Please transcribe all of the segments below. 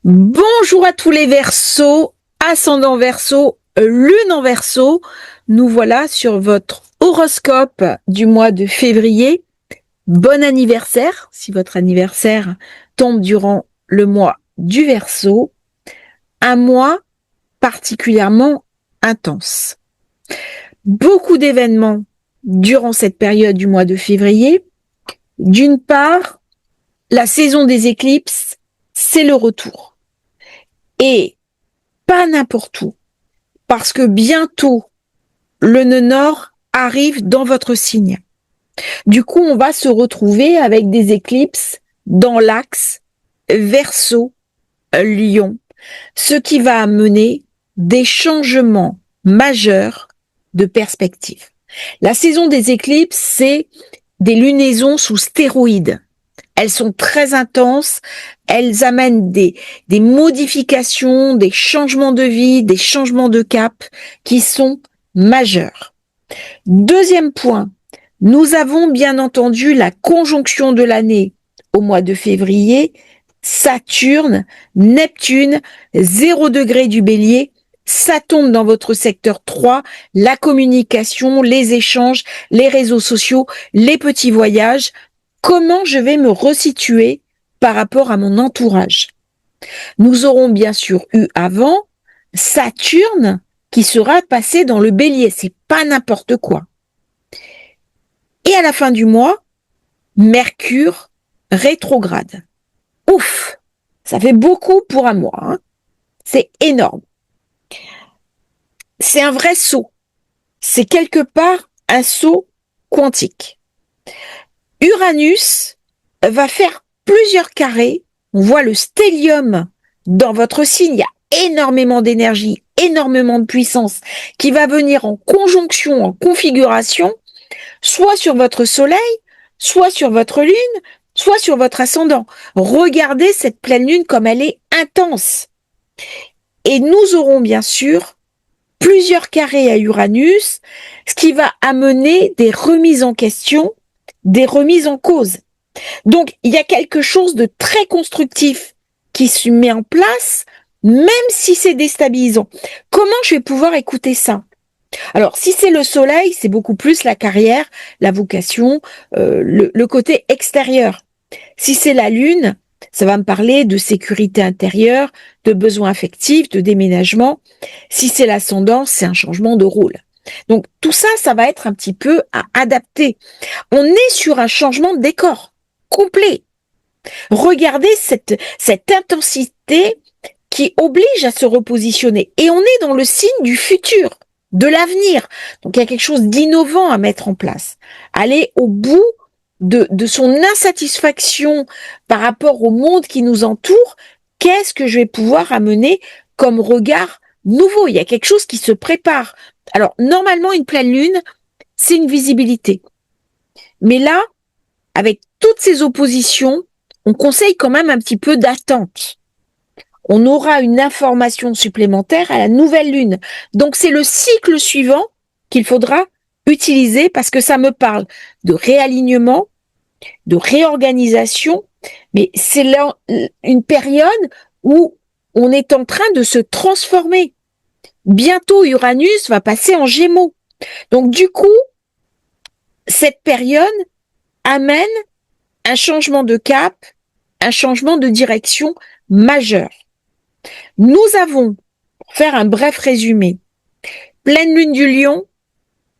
Bonjour à tous les Verseaux, ascendant Verseau, lune en Verseau. Nous voilà sur votre horoscope du mois de février. Bon anniversaire, si votre anniversaire tombe durant le mois du Verseau. Un mois particulièrement intense. Beaucoup d'événements durant cette période du mois de février. D'une part, la saison des éclipses, c'est le retour. Et pas n'importe où, parce que bientôt, le nœud nord arrive dans votre signe. Du coup, on va se retrouver avec des éclipses dans l'axe Verseau-Lion, ce qui va amener des changements majeurs de perspective. La saison des éclipses, c'est des lunaisons sous stéroïdes. Elles sont très intenses, elles amènent des modifications, des changements de vie, des changements de cap qui sont majeurs. Deuxième point, nous avons bien entendu la conjonction de l'année au mois de février, Saturne, Neptune, 0 degré du Bélier, ça tombe dans votre secteur 3, la communication, les échanges, les réseaux sociaux, les petits voyages. Comment je vais me resituer par rapport à mon entourage? Nous aurons bien sûr eu avant Saturne qui sera passé dans le Bélier. C'est pas n'importe quoi. Et à la fin du mois, Mercure rétrograde. Ouf, ça fait beaucoup pour un mois. Hein. C'est énorme. C'est un vrai saut. C'est quelque part un saut quantique. Uranus va faire plusieurs carrés. On voit le stellium dans votre signe. Il y a énormément d'énergie, énormément de puissance qui va venir en conjonction, en configuration, soit sur votre soleil, soit sur votre lune, soit sur votre ascendant. Regardez cette pleine lune comme elle est intense. Et nous aurons bien sûr plusieurs carrés à Uranus, ce qui va amener des remises en question, des remises en cause. Donc, il y a quelque chose de très constructif qui se met en place, même si c'est déstabilisant. Comment je vais pouvoir écouter ça? Alors, si c'est le soleil, c'est beaucoup plus la carrière, la vocation, le côté extérieur. Si c'est la lune, ça va me parler de sécurité intérieure, de besoins affectifs, de déménagement. Si c'est l'ascendant, c'est un changement de rôle. Donc, tout ça, ça va être un petit peu à adapter. On est sur un changement de décor complet. Regardez cette intensité qui oblige à se repositionner. Et on est dans le signe du futur, de l'avenir. Donc, il y a quelque chose d'innovant à mettre en place. Aller au bout de son insatisfaction par rapport au monde qui nous entoure. Qu'est-ce que je vais pouvoir amener comme regard nouveau? Il y a quelque chose qui se prépare. Alors, normalement, une pleine lune, c'est une visibilité. Mais là, avec toutes ces oppositions, on conseille quand même un petit peu d'attente. On aura une information supplémentaire à la nouvelle lune. Donc, c'est le cycle suivant qu'il faudra utiliser parce que ça me parle de réalignement, de réorganisation, mais c'est là une période où on est en train de se transformer. Bientôt, Uranus va passer en Gémeaux. Donc, du coup, cette période amène un changement de cap, un changement de direction majeur. Nous avons, pour faire un bref résumé, pleine lune du Lion,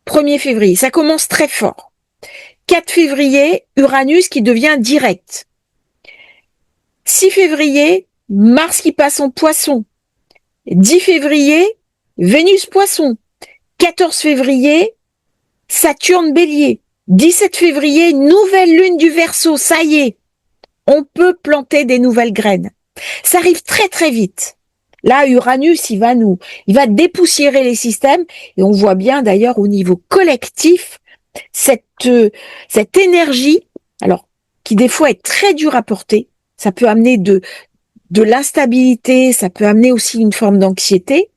1er février. Ça commence très fort. 4 février, Uranus qui devient direct. 6 février, Mars qui passe en Poisson. 10 février, Vénus Poisson. 14 février, Saturne Bélier. 17 février, nouvelle lune du Verseau, ça y est, on peut planter des nouvelles graines. Ça arrive très très vite. Là, Uranus, il va dépoussiérer les systèmes et on voit bien d'ailleurs au niveau collectif cette énergie, alors qui des fois est très dure à porter. Ça peut amener de l'instabilité, ça peut amener aussi une forme d'anxiété.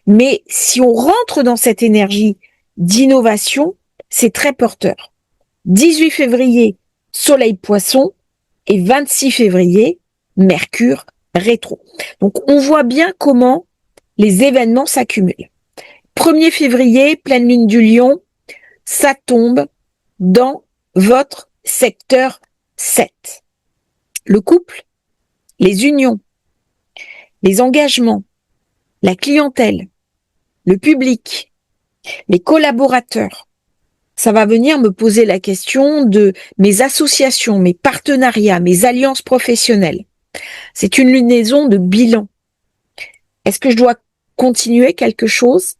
Mais si on rentre dans cette énergie d'innovation, c'est très porteur. 18 février, Soleil Poisson et 26 février, Mercure rétro. Donc, on voit bien comment les événements s'accumulent. 1er février, pleine lune du Lion, ça tombe dans votre secteur 7. Le couple, les unions, les engagements, la clientèle, le public, les collaborateurs. Ça va venir me poser la question de mes associations, mes partenariats, mes alliances professionnelles. C'est une lunaison de bilan. Est-ce que je dois continuer quelque chose?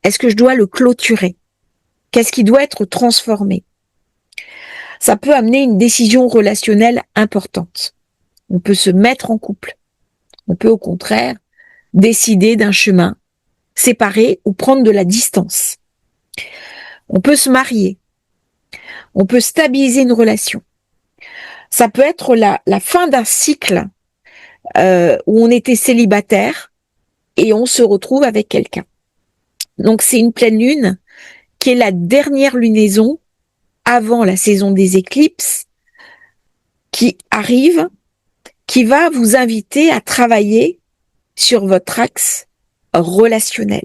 Est-ce que je dois le clôturer? Qu'est-ce qui doit être transformé? Ça peut amener une décision relationnelle importante. On peut se mettre en couple. On peut au contraire décider d'un chemin séparé ou prendre de la distance. On peut se marier. On peut stabiliser une relation. Ça peut être la fin d'un cycle où on était célibataire et on se retrouve avec quelqu'un. Donc c'est une pleine lune qui est la dernière lunaison avant la saison des éclipses qui arrive, qui va vous inviter à travailler sur votre axe relationnel.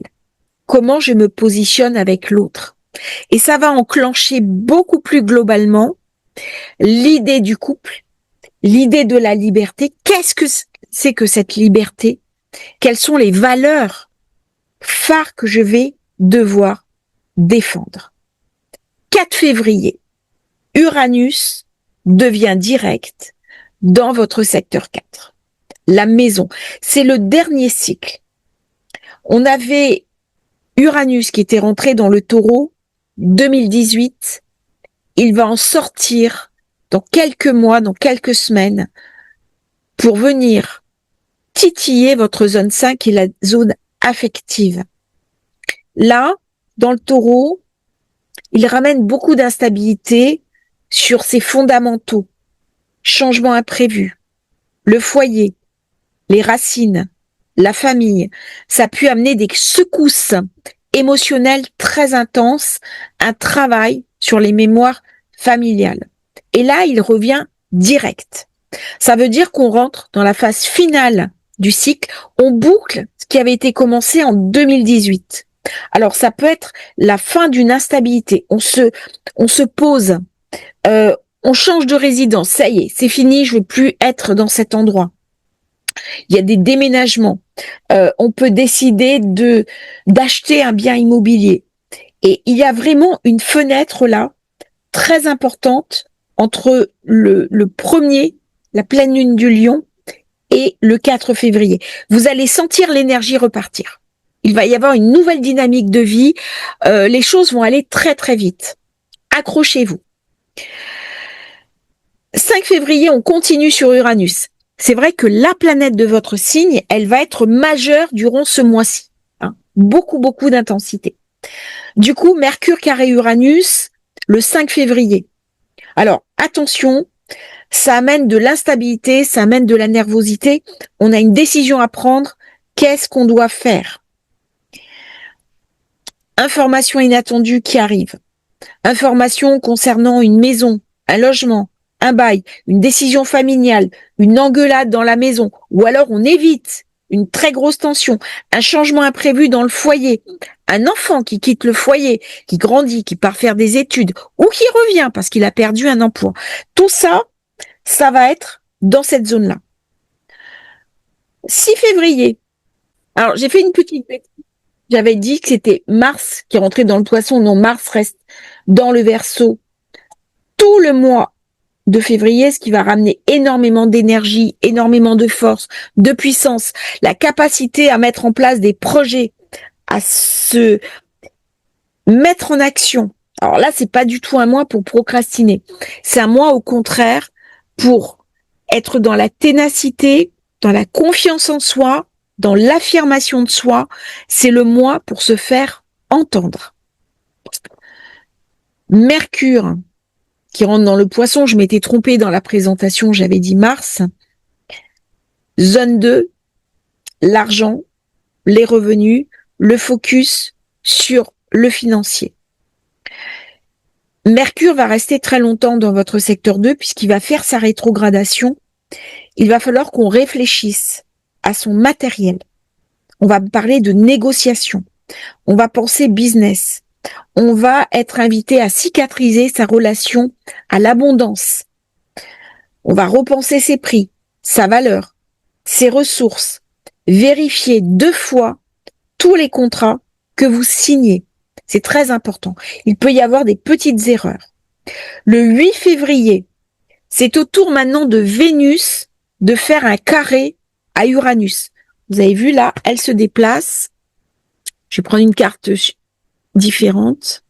Comment je me positionne avec l'autre. Et ça va enclencher beaucoup plus globalement l'idée du couple, l'idée de la liberté. Qu'est-ce que c'est que cette liberté? Quelles sont les valeurs phares que je vais devoir défendre? 4 février, Uranus devient direct dans votre secteur 4. La maison, c'est le dernier cycle. On avait Uranus qui était rentré dans le Taureau 2018. Il va en sortir dans quelques mois, dans quelques semaines, pour venir titiller votre zone 5 et la zone affective. Là, dans le Taureau, il ramène beaucoup d'instabilité sur ses fondamentaux, changements imprévus, le foyer, les racines, la famille. Ça a pu amener des secousses émotionnelles très intenses, un travail sur les mémoires familiales. Et là, il revient direct. Ça veut dire qu'on rentre dans la phase finale du cycle. On boucle ce qui avait été commencé en 2018. Alors, ça peut être la fin d'une instabilité. On se pose, on change de résidence. Ça y est, c'est fini, je veux plus être dans cet endroit. Il y a des déménagements. On peut décider d'acheter un bien immobilier. Et il y a vraiment une fenêtre là, très importante, entre le premier, la pleine lune du Lion, et le 4 février. Vous allez sentir l'énergie repartir. Il va y avoir une nouvelle dynamique de vie. Les choses vont aller très très vite. Accrochez-vous. 5 février, on continue sur Uranus. C'est vrai que la planète de votre signe, elle va être majeure durant ce mois-ci. Beaucoup d'intensité. Du coup, Mercure carré Uranus, le 5 février. Alors, attention, ça amène de l'instabilité, ça amène de la nervosité. On a une décision à prendre. Qu'est-ce qu'on doit faire? Information inattendue qui arrive. Information concernant une maison, un logement, un bail, une décision familiale, une engueulade dans la maison, ou alors on évite une très grosse tension, un changement imprévu dans le foyer, un enfant qui quitte le foyer, qui grandit, qui part faire des études, ou qui revient parce qu'il a perdu un emploi. Tout ça, ça va être dans cette zone-là. 6 février. Alors, j'ai fait une petite bêtise. J'avais dit que c'était Mars qui rentrait dans le Poisson. Non, Mars reste dans le Verseau tout le mois de février, ce qui va ramener énormément d'énergie, énormément de force, de puissance, la capacité à mettre en place des projets, à se mettre en action. Alors là, c'est pas du tout un mois pour procrastiner. C'est un mois, au contraire, pour être dans la ténacité, dans la confiance en soi, dans l'affirmation de soi. C'est le mois pour se faire entendre. Mercure, qui rentre dans le Poisson, je m'étais trompée dans la présentation, j'avais dit Mars. Zone 2, l'argent, les revenus, le focus sur le financier. Mercure va rester très longtemps dans votre secteur 2 puisqu'il va faire sa rétrogradation. Il va falloir qu'on réfléchisse à son matériel. On va parler de négociation. On va penser business. On va être invité à cicatriser sa relation à l'abondance. On va repenser ses prix, sa valeur, ses ressources. Vérifier 2 fois tous les contrats que vous signez. C'est très important. Il peut y avoir des petites erreurs. Le 8 février, c'est au tour maintenant de Vénus de faire un carré à Uranus. Vous avez vu là, elle se déplace. Je vais prendre une carte différente.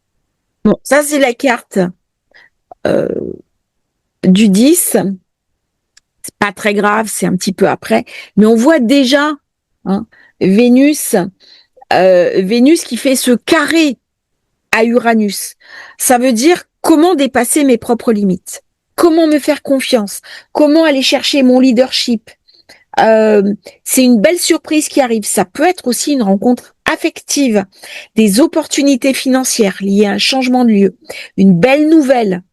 Bon, ça c'est la carte du 10. C'est pas très grave, c'est un petit peu après. Mais on voit déjà Vénus qui fait ce carré à Uranus. Ça veut dire comment dépasser mes propres limites, comment me faire confiance, comment aller chercher mon leadership. C'est une belle surprise qui arrive. Ça peut être aussi une rencontre affective, des opportunités financières liées à un changement de lieu, une belle nouvelle,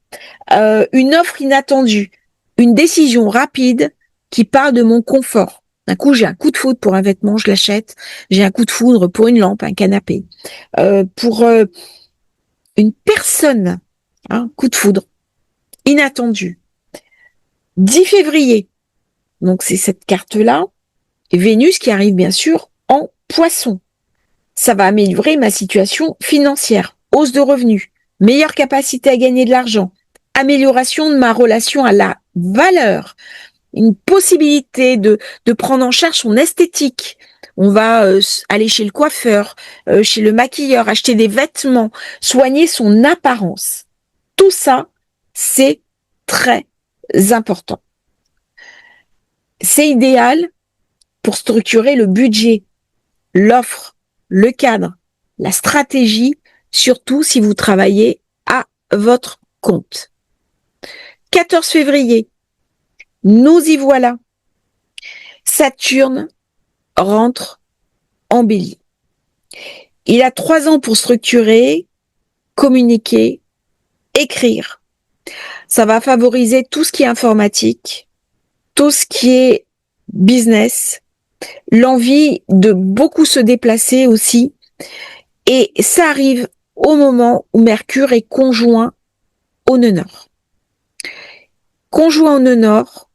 une offre inattendue, une décision rapide qui part de mon confort. D'un coup, j'ai un coup de foudre pour un vêtement, je l'achète. J'ai un coup de foudre pour une lampe, un canapé. Pour une personne, coup de foudre, inattendu. 10 février, donc c'est cette carte-là, et Vénus qui arrive bien sûr en Poisson. Ça va améliorer ma situation financière, hausse de revenus, meilleure capacité à gagner de l'argent, amélioration de ma relation à la valeur, une possibilité de prendre en charge son esthétique. On va aller chez le coiffeur, chez le maquilleur, acheter des vêtements, soigner son apparence. Tout ça, c'est très important. C'est idéal pour structurer le budget, l'offre, le cadre, la stratégie, surtout si vous travaillez à votre compte. 14 février, nous y voilà. Saturne rentre en Bélier. Il a 3 ans pour structurer, communiquer, écrire. Ça va favoriser tout ce qui est informatique, tout ce qui est business, l'envie de beaucoup se déplacer aussi. Et ça arrive au moment où Mercure est conjoint au nœud nord. Conjoint au nœud nord,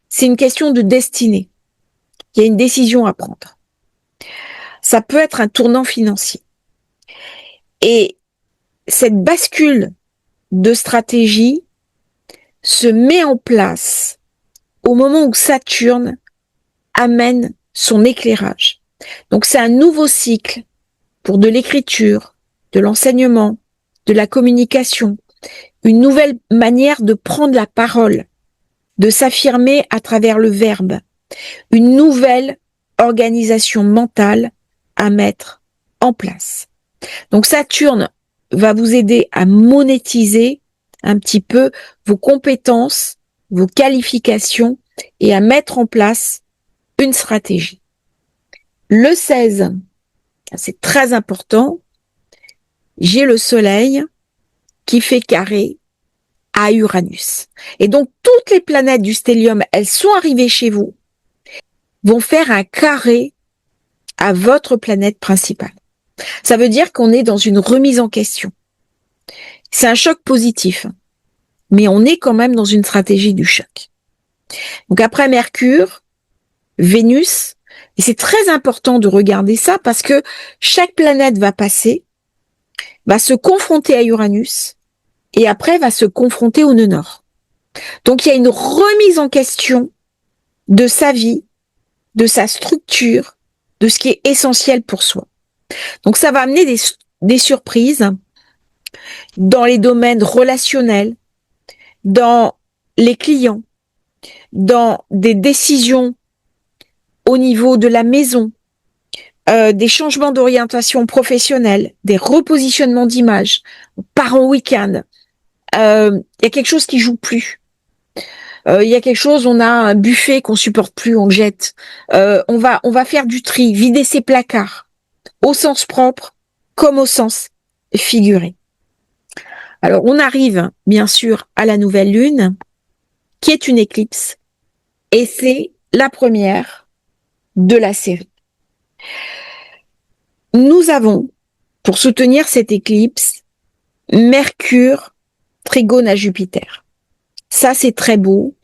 c'est une question de destinée. Il y a une décision à prendre. Ça peut être un tournant financier. Et cette bascule de stratégie se met en place au moment où Saturne amène son éclairage. Donc c'est un nouveau cycle pour de l'écriture, de l'enseignement, de la communication, une nouvelle manière de prendre la parole, de s'affirmer à travers le verbe, une nouvelle organisation mentale à mettre en place. Donc Saturne va vous aider à monétiser un petit peu vos compétences, vos qualifications et à mettre en place une stratégie. Le 16, c'est très important, j'ai le Soleil qui fait carré à Uranus. Et donc, toutes les planètes du stellium, elles sont arrivées chez vous, vont faire un carré à votre planète principale. Ça veut dire qu'on est dans une remise en question. C'est un choc positif, mais on est quand même dans une stratégie du choc. Donc après Mercure, Vénus, et c'est très important de regarder ça parce que chaque planète va passer, va se confronter à Uranus et après va se confronter au nœud nord. Donc il y a une remise en question de sa vie, de sa structure, de ce qui est essentiel pour soi. Donc ça va amener des surprises dans les domaines relationnels, dans les clients, dans des décisions au niveau de la maison, des changements d'orientation professionnelle, des repositionnements d'image, on part en week-end, il y a quelque chose qui joue plus. Il y a quelque chose, on a un buffet qu'on supporte plus, on le jette. On va faire du tri, vider ses placards, au sens propre comme au sens figuré. Alors, on arrive, bien sûr, à la nouvelle lune, qui est une éclipse, et c'est la première de la série. Nous avons, pour soutenir cette éclipse, Mercure trigone à Jupiter. Ça, c'est très beau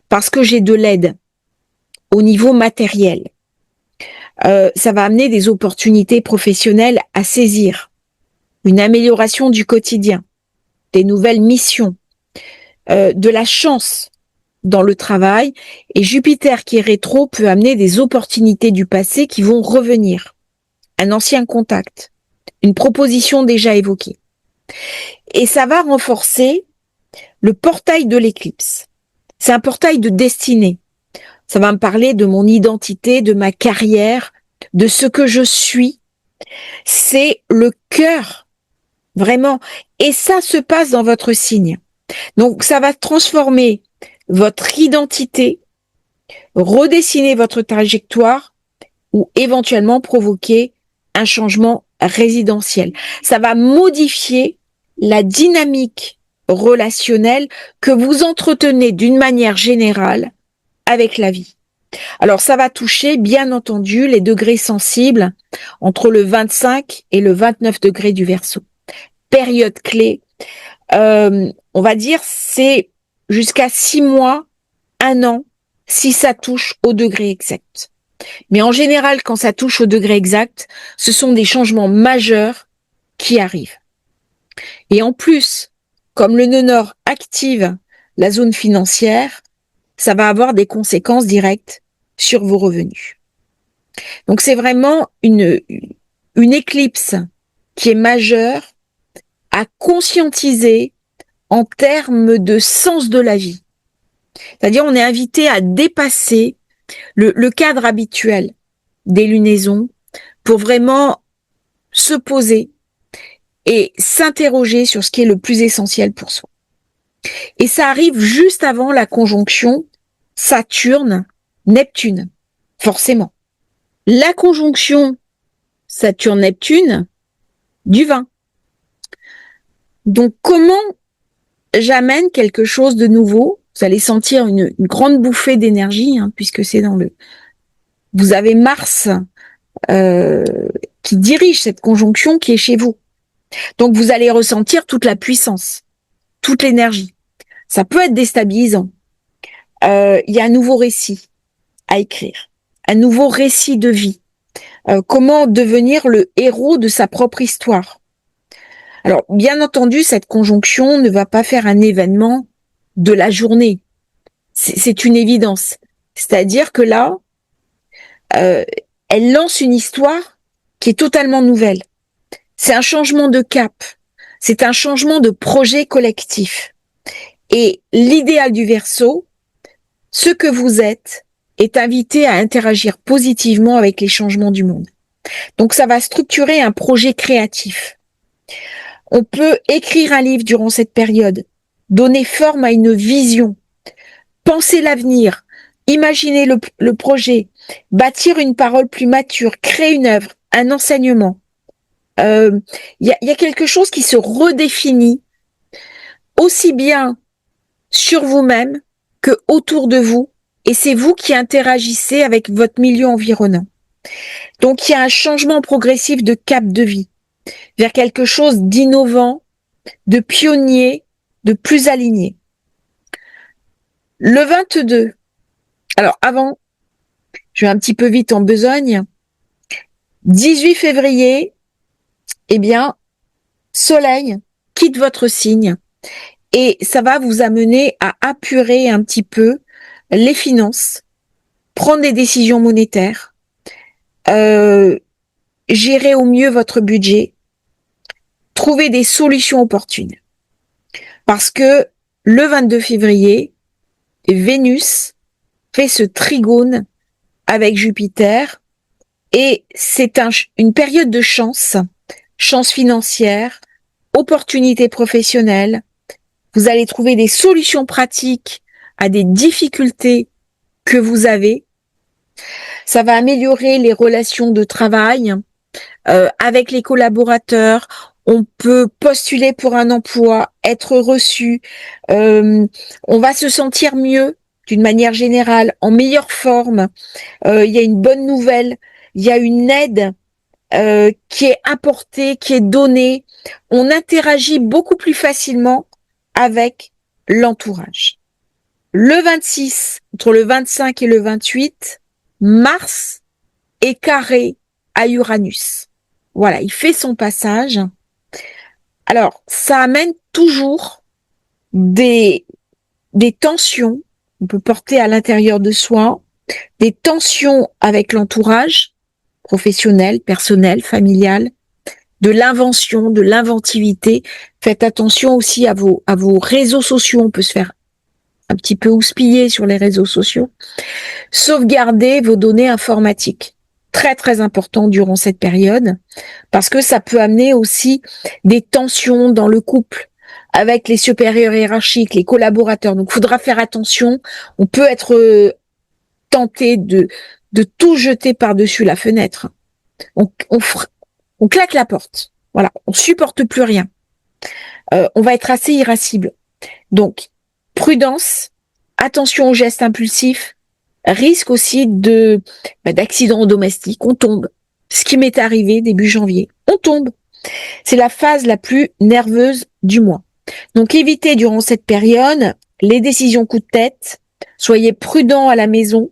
parce que j'ai de l'aide au niveau matériel. Ça va amener des opportunités professionnelles à saisir, une amélioration du quotidien, des nouvelles missions, de la chance dans le travail. Et Jupiter qui est rétro peut amener des opportunités du passé qui vont revenir. Un ancien contact, une proposition déjà évoquée. Et ça va renforcer le portail de l'éclipse. C'est un portail de destinée. Ça va me parler de mon identité, de ma carrière, de ce que je suis. C'est le cœur, vraiment. Et ça se passe dans votre signe. Donc, ça va transformer votre identité, redessiner votre trajectoire ou éventuellement provoquer un changement résidentiel. Ça va modifier la dynamique relationnelle que vous entretenez d'une manière générale avec la vie. Alors, ça va toucher, bien entendu, les degrés sensibles entre le 25 et le 29 degrés du Verseau. Période clé, on va dire, c'est jusqu'à 6 mois, 1 an, si ça touche au degré exact. Mais en général, quand ça touche au degré exact, ce sont des changements majeurs qui arrivent. Et en plus, comme le nœud nord active la zone financière, ça va avoir des conséquences directes sur vos revenus. Donc c'est vraiment une éclipse qui est majeure à conscientiser en termes de sens de la vie. C'est-à-dire on est invité à dépasser le cadre habituel des lunaisons pour vraiment se poser et s'interroger sur ce qui est le plus essentiel pour soi. Et ça arrive juste avant la conjonction Saturne-Neptune, forcément. La conjonction Saturne-Neptune du 20. Donc comment j'amène quelque chose de nouveau? Vous allez sentir une grande bouffée d'énergie, puisque c'est dans le... Vous avez Mars qui dirige cette conjonction qui est chez vous. Donc vous allez ressentir toute la puissance, toute l'énergie. Ça peut être déstabilisant. Il y a un nouveau récit à écrire, un nouveau récit de vie. Comment devenir le héros de sa propre histoire. Alors, bien entendu, cette conjonction ne va pas faire un événement de la journée. C'est une évidence. C'est-à-dire que là, elle lance une histoire qui est totalement nouvelle. C'est un changement de cap. C'est un changement de projet collectif. Et l'idéal du Verseau, ce que vous êtes, est invité à interagir positivement avec les changements du monde. Donc ça va structurer un projet créatif. On peut écrire un livre durant cette période, donner forme à une vision, penser l'avenir, imaginer le projet, bâtir une parole plus mature, créer une œuvre, un enseignement. Il y a quelque chose qui se redéfinit aussi bien sur vous-même que autour de vous, et c'est vous qui interagissez avec votre milieu environnant. Donc il y a un changement progressif de cap de vie vers quelque chose d'innovant, de pionnier, de plus aligné. Le 22, alors avant, je vais un petit peu vite en besogne, 18 février, eh bien, Soleil quitte votre signe et ça va vous amener à apurer un petit peu les finances, prendre des décisions monétaires, gérer au mieux votre budget, trouver des solutions opportunes. Parce que le 22 février, Vénus fait ce trigone avec Jupiter et c'est une période de chance financière, opportunités professionnelles. Vous allez trouver des solutions pratiques à des difficultés que vous avez. Ça va améliorer les relations de travail avec les collaborateurs. On peut postuler pour un emploi, être reçu. On va se sentir mieux d'une manière générale en meilleure forme, il y a une bonne nouvelle, il y a une aide qui est apportée, qui est donnée. On interagit beaucoup plus facilement avec l'entourage. Le 26, entre le 25 et le 28, Mars est carré à Uranus. Voilà, il fait son passage. Alors, ça amène toujours des tensions qu'on peut porter à l'intérieur de soi, des tensions avec l'entourage, professionnel, personnel, familial, de l'invention, de l'inventivité. Faites attention aussi à vos réseaux sociaux. On peut se faire un petit peu houspiller sur les réseaux sociaux. Sauvegardez vos données informatiques. Très, très important durant cette période, parce que ça peut amener aussi des tensions dans le couple, avec les supérieurs hiérarchiques, les collaborateurs. Donc, il faudra faire attention. On peut être tenté de tout jeter par-dessus la fenêtre. On claque la porte. Voilà, on supporte plus rien. On va être assez irascible. Donc, prudence, attention aux gestes impulsifs, risque aussi d'accidents domestiques. On tombe. Ce qui m'est arrivé début janvier. On tombe. C'est la phase la plus nerveuse du mois. Donc, évitez durant cette période les décisions coup de tête. Soyez prudent à la maison.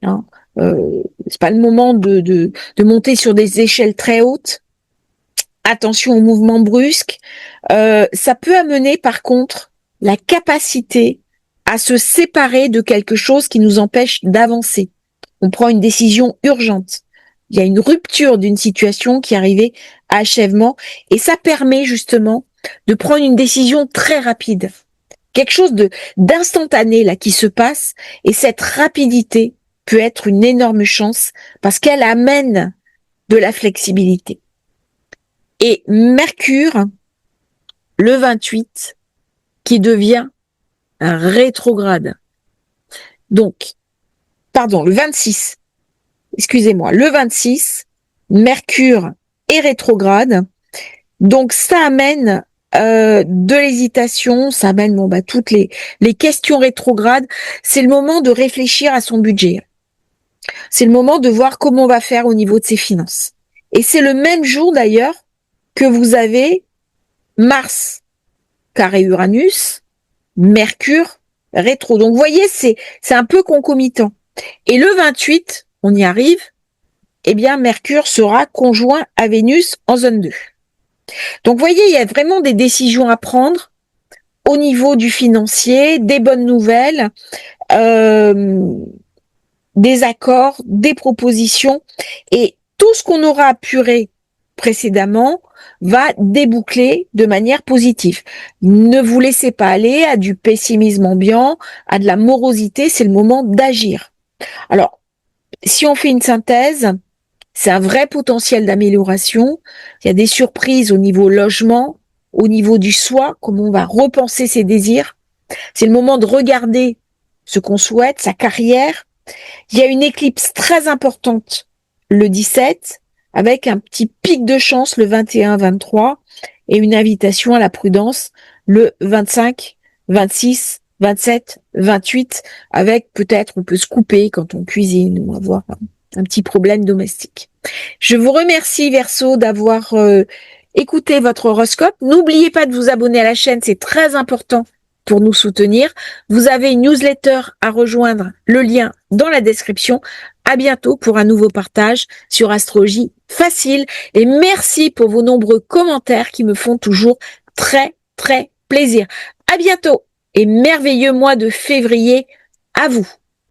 Hein. C'est pas le moment de monter sur des échelles très hautes. Attention aux mouvements brusques. Ça peut amener, par contre, la capacité à se séparer de quelque chose qui nous empêche d'avancer. On prend une décision urgente. Il y a une rupture d'une situation qui est arrivée à achèvement et ça permet justement de prendre une décision très rapide. Quelque chose d'instantané là qui se passe et cette rapidité peut être une énorme chance parce qu'elle amène de la flexibilité. Et Mercure, le 28, qui devient un rétrograde. Donc, le 26, excusez-moi, le 26, Mercure est rétrograde. Donc, ça amène de l'hésitation, ça amène toutes les questions rétrogrades. C'est le moment de réfléchir à son budget. C'est le moment de voir comment on va faire au niveau de ses finances. Et c'est le même jour d'ailleurs que vous avez Mars carré Uranus, Mercure rétro. Donc vous voyez, c'est un peu concomitant. Et le 28, on y arrive, eh bien Mercure sera conjoint à Vénus en zone 2. Donc vous voyez, il y a vraiment des décisions à prendre au niveau du financier, des bonnes nouvelles, des accords, des propositions et tout ce qu'on aura apuré précédemment va déboucler de manière positive. Ne vous laissez pas aller à du pessimisme ambiant, à de la morosité, c'est le moment d'agir. Alors, si on fait une synthèse, c'est un vrai potentiel d'amélioration. Il y a des surprises au niveau logement, au niveau du soi, comment on va repenser ses désirs. C'est le moment de regarder ce qu'on souhaite, sa carrière. Il y a une éclipse très importante le 17, avec un petit pic de chance le 21-23 et une invitation à la prudence le 25, 26, 27, 28, avec peut-être on peut se couper quand on cuisine ou avoir un petit problème domestique. Je vous remercie Verseau d'avoir écouté votre horoscope. N'oubliez pas de vous abonner à la chaîne, c'est très important pour nous soutenir. Vous avez une newsletter à rejoindre, le lien dans la description. À bientôt pour un nouveau partage sur Astrologie Facile et merci pour vos nombreux commentaires qui me font toujours très très plaisir. À bientôt et merveilleux mois de février à vous.